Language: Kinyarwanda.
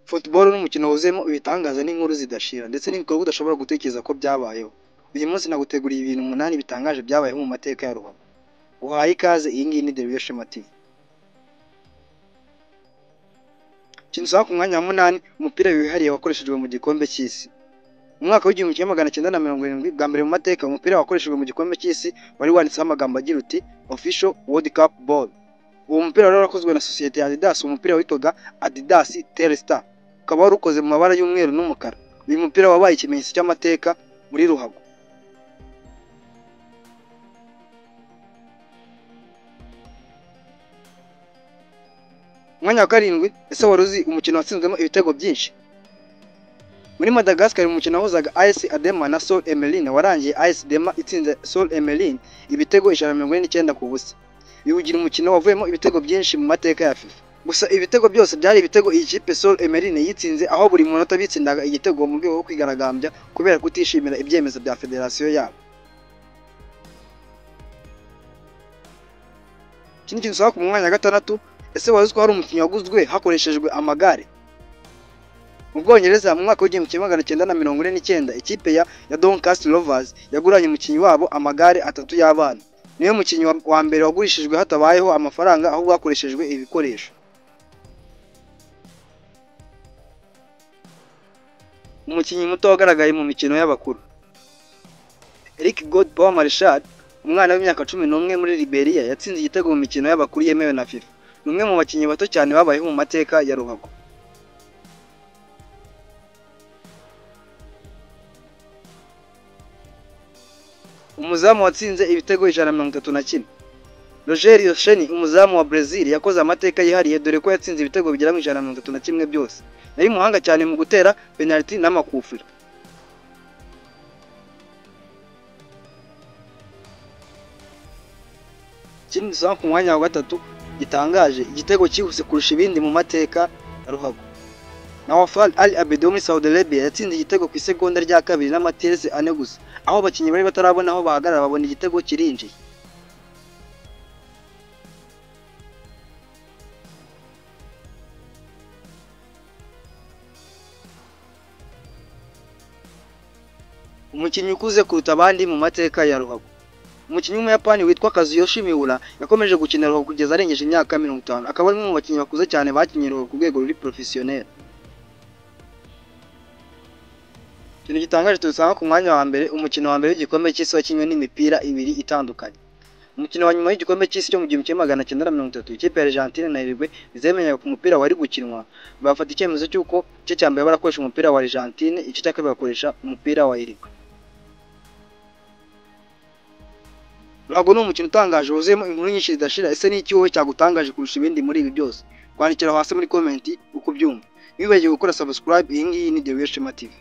Football ni umukino wuzuyemo ibitangaza n'inkuru zidashira ndetse n'ibikorwa udashobora gutekereza ko byabayeho. Uyu munsi naguteguriye ibintu 8 bitangaje byabayeho mu mateka ya Rubavu. Uhaye ikaze, iyi ngiyi ni The Real Shema TV. Kinsaho ku mwanya wa 8, umupira wihariye wakoreshejwe mu gikombe cy'isi. Mu mwaka w'1970 bwa mbere mu mateka umupira wakoreshejwe mu gikombe cy'isi wari wanditseho amagambo agira uti Official World Cup Ball. Uwo mupira wari warakozwe na sosiyete ya Adidas, umupira witwaga Adidas Telstar. Ukaba wari ukoze mu mabara y'umweru n'umukara. Uyu mupira wabaye ikimenyetso cy'amateka muri ruhago. Mwanya wa 7, ese wari uzi umukino watsinzwemo ibitego byinshi? Muri Madagascar umukino wahuzaga AS Adema na Sol Emeline warangiye AS Adema itsinze Sol Emeline ibitego 149 ku busa. Biwugira umukino wavuyemo ibitego byinshi mu mateka ya FIFA. Gusa ibitego byose byari ibitego iyi kipe Sol Emeline yitsinze, aho buri munota bitsindaga igitego mu rwego rwo kwigaragambya kubera kutishimira ibyemezo bya federasiyo yabo. Ikindi kintu ku mwanya wa 6, ese wazi ko hari umukinnyi waguzwe hakoreshejwe amagare? Mu Bwongereza mu mwaka w'1949 ikipe ya Doncaster Rovers yaguranye umukinnyi wabo amagare 3 y'abana. Niyo mukinnyi wa mbere wagurishijwe hatabayeho amafaranga, aho bakoreshejwe ibikoresho. Umukinnyi muto wagaragaye mu mikino y'abakuru. Eric Godbout Marshall, umwana w'imyaka 11 muri Liberia, yatsinze igitego mu mikino y'abakuru yemewe na FIFA. Numwe mu bakinnyi bato cyane babayeho mu mateka ya ruhago. Umuzamu watsinze ibitego 131. Rogério Ceni, umuzamu wa Brazil, yakoze amateka yihariye dore ko yatsinze ibitego bigera mu 131 byose. Yari muhanga cyane mu gutera penalty n'amakufira. Ikindi ku mwanya wa 3 gitangaje, igitego cyihuse kurusha ibindi mu mateka ya ruhago. Nawafal Ali Abedi wo muri Saudi Arabia yatsinze igitego ku isegonda rya 2 n'amaterese 4 gusa, aho abakinnyi bari batarabona aho bahagarara babona igitego kirinjiye. Umukinnyi ukuze kuruta abandi mu mateka ya ruhago. Umukinnyi w'Umuyapani witwa Kazuyoshi Miura yakomeje gukina ruhago kugeza arengeje imyaka 50, akaba ari mu bakinnyi bakuze cyane bakinnye ruhago ku rwego ruri professionnel. Ikintu gitangaje dusanga ku mwanya wa mbere, umukino wa mbere w'igikombe cy'isi wakinywe n'imipira 2 itandukanye. Umukino wa nyuma w'igikombe cy'isi cyo mu 1930 ikipe ya Argentine na Uruguay bizemenyaga ku mupira wari gukinwa, bafata icyemezo cy'uko cyo cyambere barakoresha umupira wa Argentine, icyo cyakabiri bakoresha umupira wa Uruguay. Ruhago ni umukino utangaje wuzuyemo inkuru nyinshi zidashira. Ese ni iki wowe cyagutangaje kurusha ibindi muri ibi byose? Kwandikira hasi muri comment uko byumva. Wibagiwe gukora subscribe. Iyi ngiyi ni The Real Shema TV.